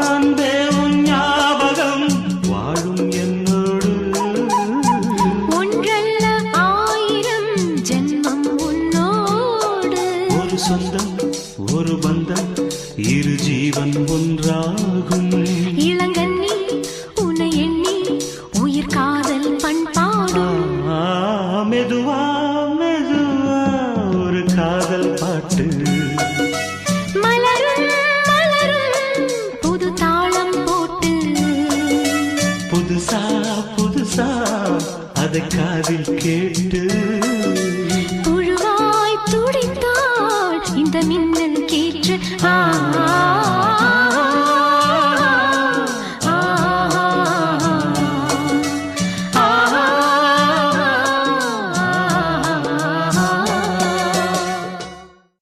அன்பே உன் ஞாபகம் வாழும் என்னோடு. ஒன்றல்ல ஆயிரம் ஜென்மம் உன்னோடு. ஒரு சொந்தம் ஒரு பந்தம் இரு ஜீவன் ஒன்றாகும். இளங்கண்ணி உன்னை எண்ணி உயிர் காதல் பண்பாடும். மெதுவா மெதுவா ஒரு காதல் பாட்டு. மலரும் மலரும் புது தாளம் போட்டு. புதுசா புதுசா அதை காதில் கேட்டு